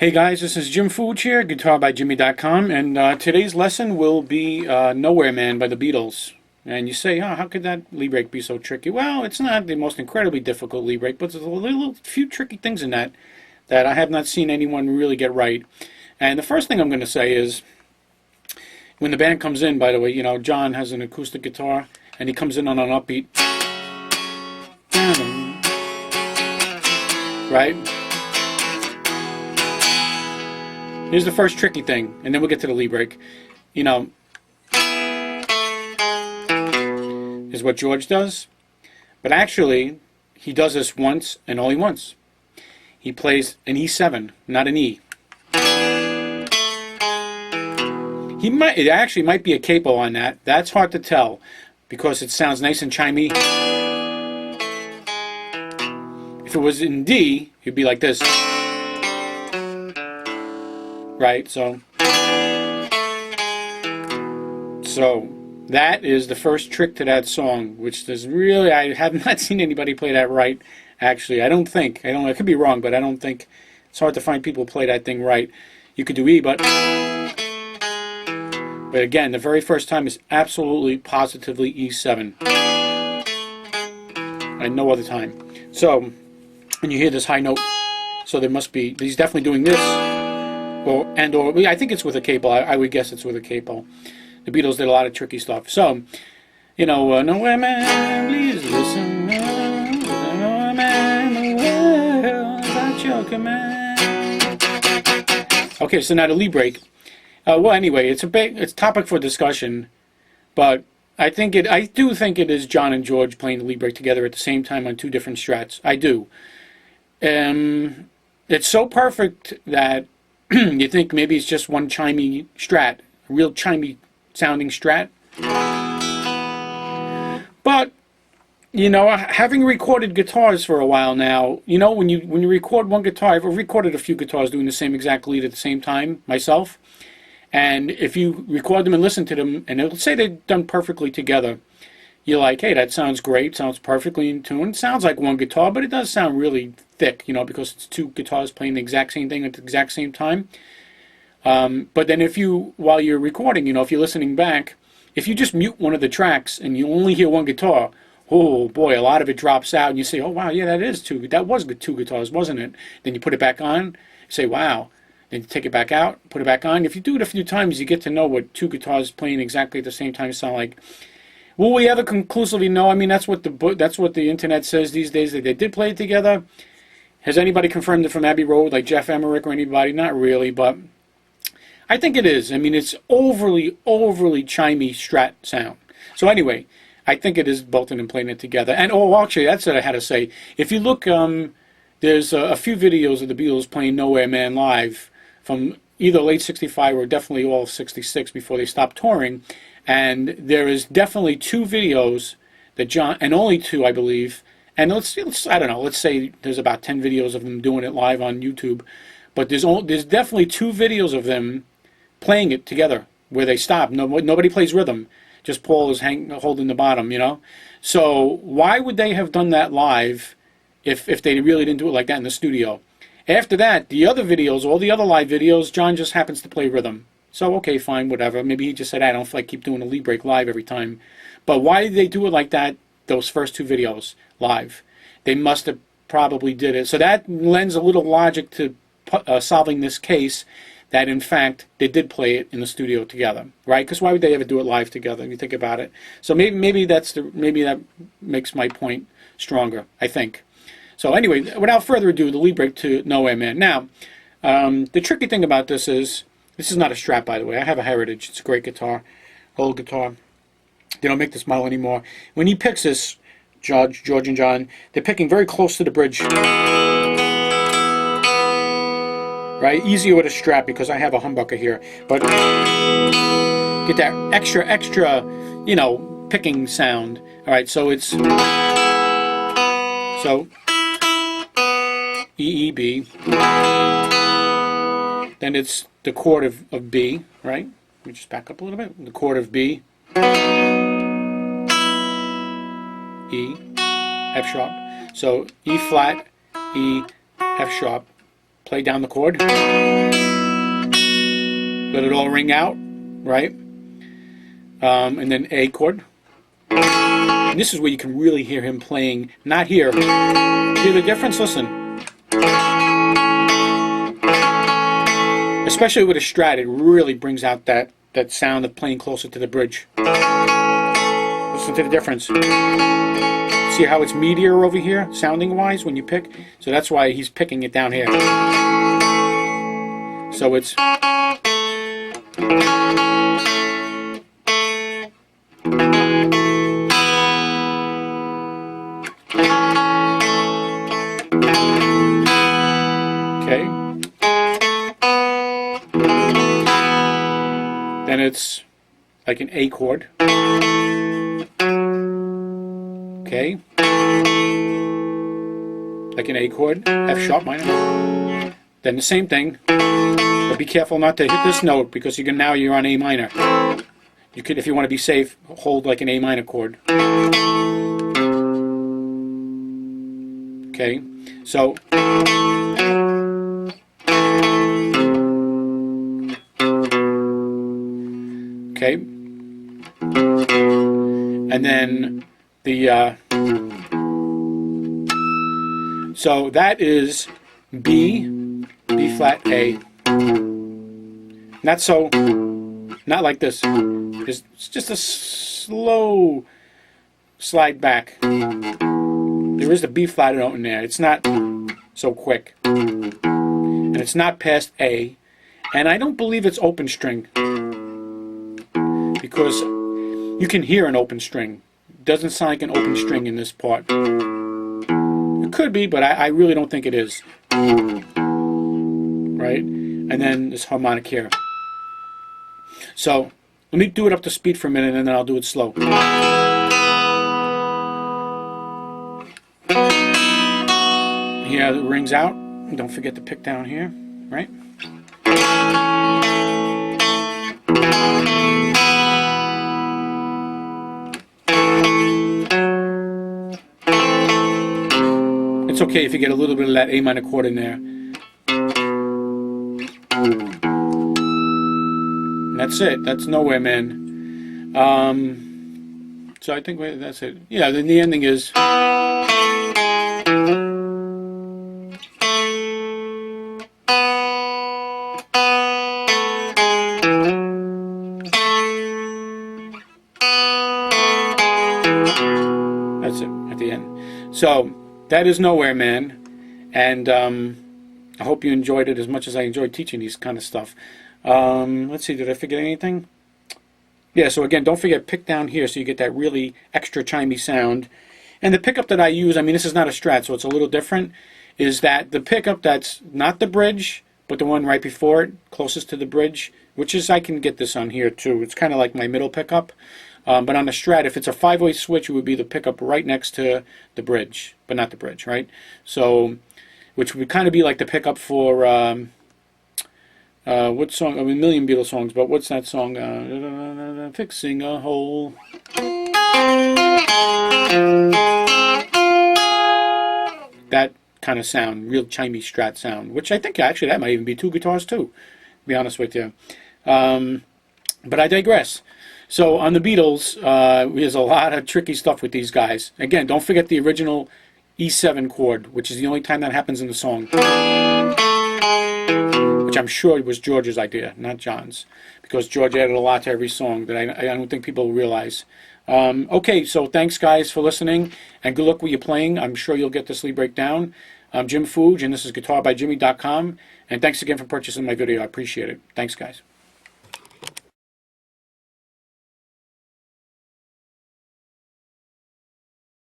Hey guys, this is Jim Fooch here, guitarbyjimi.com, and today's lesson will be Nowhere Man by the Beatles. And you say, oh, how could that Lee break be so tricky? Well, it's not the most incredibly difficult Lee break, but there's a few tricky things in that I have not seen anyone really get right. And the first thing I'm going to say is, when the band comes in, by the way, you know, John has an acoustic guitar, and he comes in on an upbeat. Right? Here's the first tricky thing, and then we'll get to the Lee break. You know, is what George does, but actually, he does this once and only once. He plays an E7, not an E. It actually might be a capo on that. That's hard to tell, because it sounds nice and chimey. If it was in D, it'd be like this. Right, so that is the first trick to that song, which is really, I have not seen anybody play that right, actually. I could be wrong, but I don't think, it's hard to find people who play that thing right. You could do E, but again, the very first time is absolutely, positively E7. And no other time. So, and you hear this high note, so there must be, he's definitely doing this. Or I think it's with a capo. I would guess it's with a capo. The Beatles did a lot of tricky stuff. So, you know, nowhere man, please listen. Nowhere man, the world at your command. Okay, so now the Lee break. Well, anyway, it's a topic for discussion, but I do think it is John and George playing the Lee break together at the same time on two different strats. I do. It's so perfect that you think maybe it's just one chimey strat, a real chimey sounding strat. But, you know, having recorded guitars for a while now, you know, when you record one guitar, I've recorded a few guitars doing the same exact lead at the same time myself. And if you record them and listen to them, and let's say they're done perfectly together, you're like, hey, that sounds great, sounds perfectly in tune, sounds like one guitar, but it does sound really thick, you know, because it's two guitars playing the exact same thing at the exact same time. But then while you're recording, you know, if you're listening back, if you just mute one of the tracks and you only hear one guitar, oh boy, a lot of it drops out, and you say, oh wow, yeah, that was two guitars, wasn't it? Then you put it back on, you say, wow. Then you take it back out, put it back on. If you do it a few times, you get to know what two guitars playing exactly at the same time sound like. Will we ever conclusively know? I mean, that's what the internet says these days, that they did play it together. Has anybody confirmed it from Abbey Road, like Jeff Emmerich or anybody? Not really, but I think it is. I mean, it's overly chimey strat sound. So anyway, I think it is both of them playing it together. And actually, that's what I had to say. If you look, there's a few videos of the Beatles playing Nowhere Man live from either late '65 or definitely all of '66 before they stopped touring. And there is definitely two videos that John, and only two, I believe. And let's I don't know, let's say there's about 10 videos of them doing it live on YouTube. But there's definitely two videos of them playing it together where they stop. Nobody plays rhythm. Just Paul is holding the bottom, you know. So why would they have done that live if they really didn't do it like that in the studio? After that, the other videos, all the other live videos, John just happens to play rhythm. So, okay, fine, whatever. Maybe he just said, I don't feel like keep doing a Lee break live every time. But why did they do it like that, those first two videos live? They must have probably did it. So that lends a little logic to solving this case that, in fact, they did play it in the studio together, right? Because why would they ever do it live together, if you think about it? So maybe that makes my point stronger, I think. So anyway, without further ado, the Lee break to Nowhere Man. Now, the tricky thing about this is not a Strat, by the way. I have a Heritage. It's a great guitar, old guitar. They don't make this model anymore. When he picks this, George and John, they're picking very close to the bridge. Right? Easier with a Strat because I have a humbucker here. But get that extra, you know, picking sound. All right, so it's E, E, B. Then it's the chord of B, right? Let me just back up a little bit. The chord of B, E, F sharp. So E flat, E, F sharp, play down the chord. Let it all ring out, right? And then A chord. And this is where you can really hear him playing, not here. Hear the difference? Listen. Especially with a Strat, it really brings out that sound of playing closer to the bridge. Listen to the difference. See how it's meatier over here, sounding-wise, when you pick? So that's why he's picking it down here. So it's... Okay. Then it's like an A chord. Okay. Like an A chord, F sharp minor. Then the same thing, but be careful not to hit this note because now you're on A minor. You could, if you want to be safe, hold like an A minor chord. Okay, so okay, and then the so that is B flat A. Not like this. It's just a slow slide back. There is the B flat note in there. It's not so quick, and it's not past A, and I don't believe it's open string because you can hear an open string. It doesn't sound like an open string in this part. It could be, but I really don't think it is. Right? And then this harmonic here. So let me do it up to speed for a minute, and then I'll do it slow. Here it rings out. Don't forget to pick down here, right? It's okay if you get a little bit of that A minor chord in there. And that's it. That's Nowhere Man. So I think that's it. Yeah, then the ending is... That's it, at the end. So, that is Nowhere Man, and I hope you enjoyed it as much as I enjoyed teaching these kind of stuff. Let's see, did I forget anything? Yeah, so again, don't forget, pick down here so you get that really extra chimey sound. And the pickup that I use, I mean, this is not a Strat, so it's a little different, is that the pickup that's not the bridge, but the one right before it, closest to the bridge, which is, I can get this on here too. It's kind of like my middle pickup. But on the Strat, if it's a 5-way switch, it would be the pickup right next to the bridge, but not the bridge, right? So, which would kind of be like the pickup for, what song? I mean, a million Beatles songs, but what's that song? Fixing a Hole. That kind of sound, real chimey Strat sound, which I think actually that might even be two guitars too, to be honest with you. But I digress. So on the Beatles, there's a lot of tricky stuff with these guys. Again, don't forget the original E7 chord, which is the only time that happens in the song. Which I'm sure was George's idea, not John's. Because George added a lot to every song that I don't think people realize. Okay, so thanks guys for listening, and good luck with your playing. I'm sure you'll get this lead breakdown. I'm Jim Fuge, and this is guitarbyjimi.com. And thanks again for purchasing my video. I appreciate it. Thanks guys.